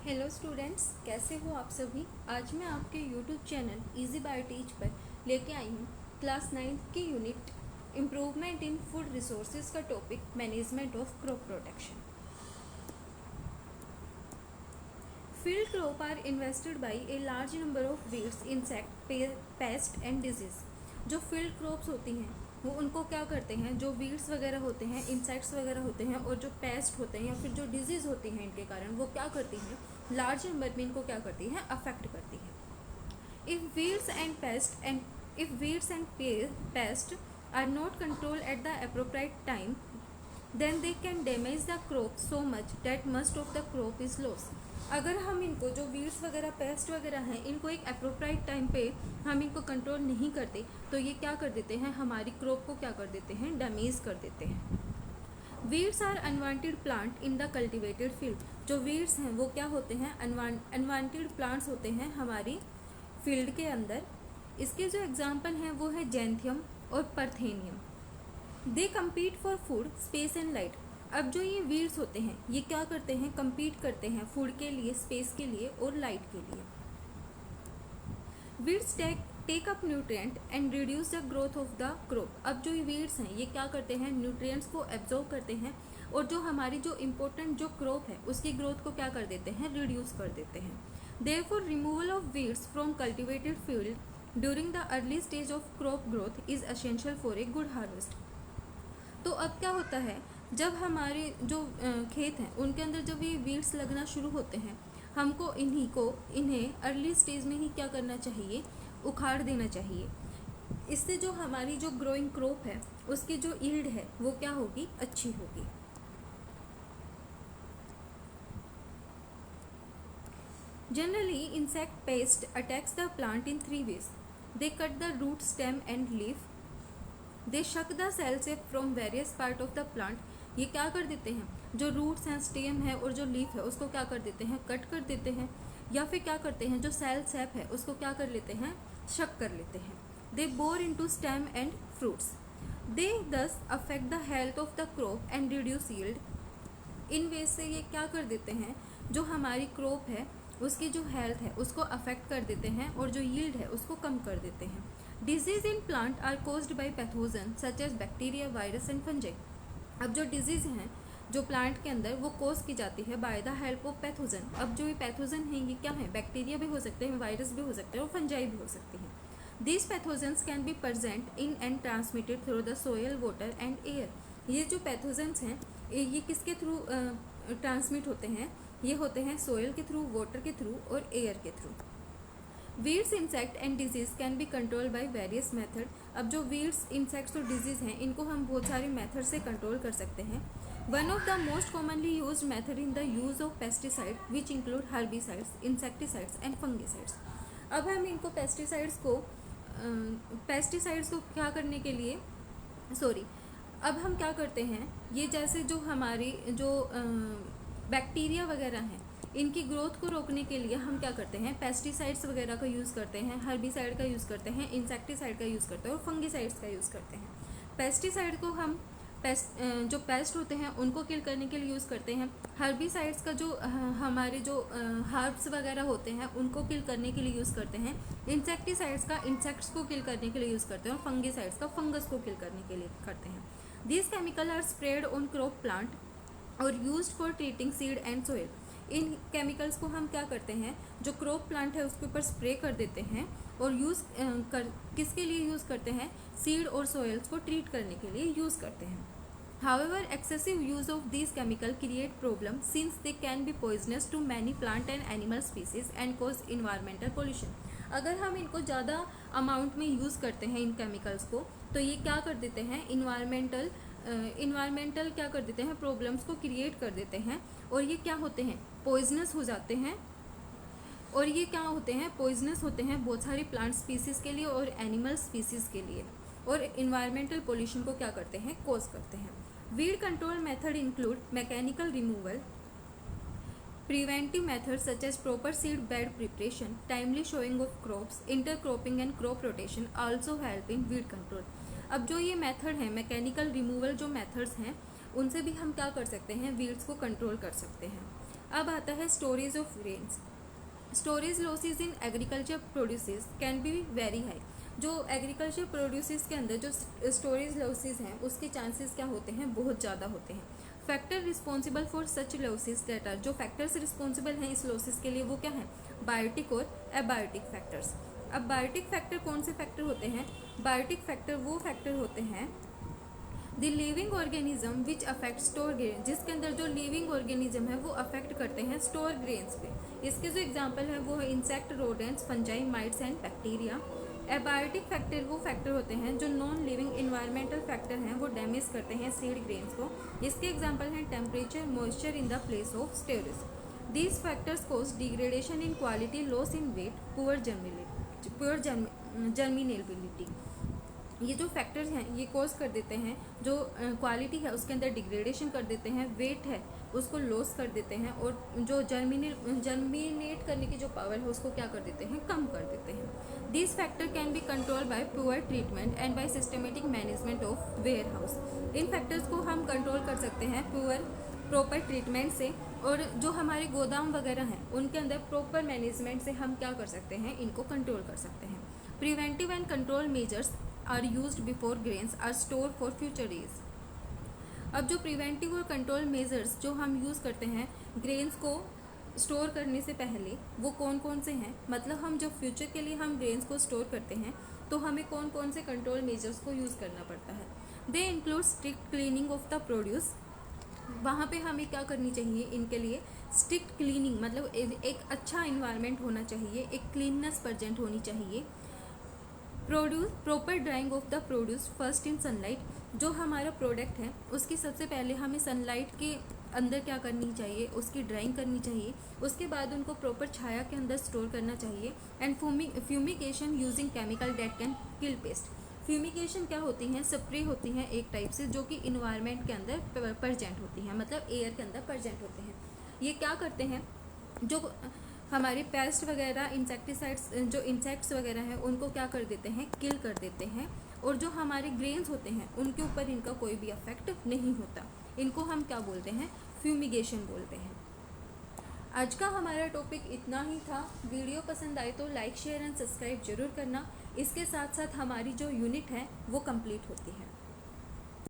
Hello students, कैसे हो आप सभी। आज मैं आपके YouTube channel easy by teach पर लेके आई हूँ क्लास 9th की unit improvement in food resources का topic management of crop protection. Field crop are infested by a large number of weeds, insect, pest and disease. जो field crops होती हैं वो उनको क्या करते हैं, जो वीड्स वगैरह होते हैं, इंसेक्ट्स वगैरह होते हैं और जो पेस्ट होते हैं या फिर जो डिजीज़ होती हैं इनके कारण वो क्या करती हैं, लार्ज नंबर में इनको क्या करती हैं, अफेक्ट करती हैं। If weeds and pest are not controlled at the appropriate time, then they can damage the crop so much that most of the crop is lost. अगर हम इनको जो वीड्स वगैरह, पेस्ट वगैरह हैं, इनको एक अप्रोप्राइट टाइम पे हम इनको कंट्रोल नहीं करते तो ये क्या कर देते हैं, हमारी क्रॉप को क्या कर देते हैं, डैमेज कर देते हैं। Weeds are unwanted plant in the cultivated field. जो वीड्स हैं वो क्या होते हैं, अनवांटेड प्लांट्स होते हैं हमारी फील्ड के अंदर। इसके जो एग्जाम्पल हैं वो है जेंथियम और parthenium. They compete for food, space and light. अब जो ये वीड्स होते हैं ये क्या करते हैं, कम्पीट करते हैं फूड के लिए, स्पेस के लिए और लाइट के लिए। Weeds take up nutrient and reduce the growth of the crop. अब जो ये वीड्स हैं ये क्या करते हैं, न्यूट्रिएंट्स को एब्जॉर्ब करते हैं और जो हमारी जो इम्पोर्टेंट जो क्रॉप है उसकी ग्रोथ को क्या कर देते हैं, रिड्यूस कर देते हैं। Therefore, removal of weeds from cultivated field during the early stage of crop growth is essential for a good harvest. तो अब क्या होता है, जब हमारे जो खेत हैं उनके अंदर जब ये वीड्स लगना शुरू होते हैं, हमको इन्हें अर्ली स्टेज में ही क्या करना चाहिए, उखाड़ देना चाहिए। इससे जो हमारी जो ग्रोइंग क्रॉप है उसकी जो यील्ड है वो क्या होगी, अच्छी होगी। Generally, insect pest attacks the plant in three ways. They cut the root, stem and leaf. They suck the cell sap from various part of the plant. ये क्या कर देते हैं, जो रूट्स हैं, स्टेम है और जो लीफ है उसको क्या कर देते हैं, कट कर देते हैं। या फिर क्या करते हैं, जो सेल सैप है उसको क्या कर लेते हैं, शक कर लेते हैं। They bore into stem and fruits. They thus affect the health of the crop and reduce yield. इन वे से ये क्या कर देते हैं, जो हमारी क्रॉप है उसकी जो हेल्थ है उसको अफेक्ट कर देते हैं और जो यील्ड है उसको कम कर देते हैं। Disease in plant are caused by pathogen such as bacteria, virus and fungi. अब जो डिजीज़ हैं जो प्लांट के अंदर वो कोज की जाती है by the help of pathogen. अब जो ये पैथोजन हैं ये क्या है, बैक्टीरिया भी हो सकते हैं, वायरस भी हो सकते हैं और फंजाई भी हो सकती हैं। These pathogens can be present in and transmitted through the soil, water and air. ये जो पैथोजन्स हैं ये किसके थ्रू ट्रांसमिट होते हैं, ये होते हैं सोयल के थ्रू, वाटर के थ्रू और एयर के through. Weeds, insect and disease can be control by various method. अब जो वीड्स, इंसेक्ट्स और डिजीज हैं इनको हम बहुत सारे मेथड से कंट्रोल कर सकते हैं। One of the most commonly use method in the use of pesticide which include herbicides, insecticides and fungicides. अब हम इनको पेस्टिसाइड्स को क्या करने के लिए, अब हम क्या करते हैं, ये जैसे जो हमारी जो बैक्टीरिया वगैरह हैं इनकी ग्रोथ को रोकने के लिए हम क्या करते हैं, पेस्टिसाइड्स वगैरह का यूज़ करते हैं, हर्बिसाइड का यूज़ करते हैं, इंसेक्टिसाइड का यूज़ करते हैं और फंगिसाइड्स का यूज़ करते हैं। पेस्टिसाइड को हम जो पेस्ट होते हैं उनको किल करने के लिए यूज़ करते हैं। हर्बिसाइड्स का जो हमारे जो हर्ब्स वगैरह होते हैं उनको किल करने के लिए यूज़ करते हैं। इंसेक्टिसाइड्स का इंसेक्ट्स को किल करने के लिए यूज़ करते हैं और फंगिसाइड्स का फंगस को किल करने के लिए करते हैं। These chemical are spread on crop plant और used for treating seed and soil. इन केमिकल्स को हम क्या करते हैं, जो क्रॉप प्लांट है उसके ऊपर स्प्रे कर देते हैं और किसके लिए यूज़ करते हैं, सीड और सोइल्स को ट्रीट करने के लिए यूज़ करते हैं। However, excessive use of these chemicals create problems since they can be poisonous to many plant and animal species and cause environmental pollution. अगर हम इनको ज़्यादा अमाउंट में यूज़ करते हैं इन केमिकल्स को तो ये क्या कर देते हैं, इन्वायरमेंटल क्या कर देते हैं, प्रॉब्लम्स को क्रिएट कर देते हैं और ये क्या होते हैं, पॉइजनस हो जाते हैं। और ये क्या होते हैं, पॉइजनस होते हैं बहुत सारी प्लांट स्पीसीज़ के लिए और एनिमल स्पीसीज़ के लिए, और इन्वायरमेंटल पोल्यूशन को क्या करते हैं, कॉज करते हैं। Weed control method include mechanical removal, preventive methods such as proper seed bed preparation, timely sowing of crops, intercropping and crop rotation also help in weed control. अब जो ये मेथड है, मैकेनिकल रिमूवल जो methods हैं उनसे भी हम क्या कर सकते हैं, वीड्स को कंट्रोल कर सकते हैं। अब आता है storage of grains. Storage losses in agriculture produces can be very high. जो एग्रीकल्चर प्रोड्यूसेस के अंदर जो स्टोरेज लॉसेज हैं उसके चांसेस क्या होते हैं, बहुत ज़्यादा होते हैं। Factor responsible for such losses that are, जो फैक्टर्स रिस्पॉन्सिबल हैं इस लॉसेज के लिए वो क्या हैं, बायोटिक और एबायोटिक फैक्टर्स। अब बायोटिक फैक्टर कौन से फैक्टर होते हैं, बायोटिक फैक्टर वो फैक्टर होते हैं the living organism which affect store grain, जिसके अंदर जो लिविंग ऑर्गेनिज्म है वो अफेक्ट करते हैं स्टोर ग्रेन्स पे। इसके जो एग्जांपल है वो है insect, rodents, fungi, mites and bacteria. Abiotic factor वो फैक्टर होते हैं जो नॉन लिविंग इन्वायरमेंटल फैक्टर हैं, वो डैमेज करते हैं सीड ग्रेन्स को। इसके एग्जांपल हैं temperature, moisture in the place of storage. These factors cause degradation in quality, loss in weight, poor germinability. ये जो फैक्टर्स हैं ये कॉज कर देते हैं, जो क्वालिटी है उसके अंदर डिग्रेडेशन कर देते हैं, वेट है उसको लॉस कर देते हैं, और जो जर्मिनेट करने की जो पावर है उसको क्या कर देते हैं, कम कर देते हैं। This factor can be control by poor treatment and by systematic management of warehouse. इन फैक्टर्स को हम कंट्रोल कर सकते हैं प्रॉपर ट्रीटमेंट से, और जो हमारे गोदाम वगैरह हैं उनके अंदर प्रॉपर मैनेजमेंट से हम क्या कर सकते हैं, इनको कंट्रोल कर सकते हैं। Preventive and control measures are used before grains are store for future use. अब जो प्रिवेंटिव और कंट्रोल मेजर्स जो हम यूज़ करते हैं ग्रेन्स को स्टोर करने से पहले, वो कौन कौन से हैं, मतलब हम जब फ्यूचर के लिए हम ग्रेन्स को स्टोर करते हैं तो हमें कौन कौन से कंट्रोल मेजर्स को यूज़ करना पड़ता है। They include strict cleaning of the produce. वहाँ पे हमें क्या करनी चाहिए, इनके लिए स्ट्रिक्ट क्लीनिंग, मतलब एक अच्छा इन्वायरमेंट होना चाहिए, एक क्लीननेस प्रेजेंट होनी चाहिए। Produce proper drying of the produce first in sunlight. जो हमारा प्रोडक्ट है उसकी सबसे पहले हमें सनलाइट के अंदर क्या करनी चाहिए, उसकी ड्राइंग करनी चाहिए। उसके बाद उनको प्रॉपर छाया के अंदर स्टोर करना चाहिए। And fumigation using chemical date can kill paste. Fumigation क्या होती हैं, स्प्रे होती हैं एक टाइप से, जो कि इन्वायरमेंट के अंदर प्रजेंट होती हैं, मतलब एयर के अंदर प्रजेंट होते हैं। ये क्या करते हैं, जो हमारे पेस्ट वगैरह, इंसेक्टिसाइड्स, जो इंसेक्ट्स वगैरह हैं उनको क्या कर देते हैं, किल कर देते हैं, और जो हमारे ग्रेन्स होते हैं उनके ऊपर इनका कोई भी इफेक्ट नहीं होता। इनको हम क्या बोलते हैं, फ्यूमिगेशन बोलते हैं। आज का हमारा टॉपिक इतना ही था। वीडियो पसंद आए तो लाइक, शेयर एंड सब्सक्राइब जरूर करना। इसके साथ साथ हमारी जो यूनिट है वो कंप्लीट होती है।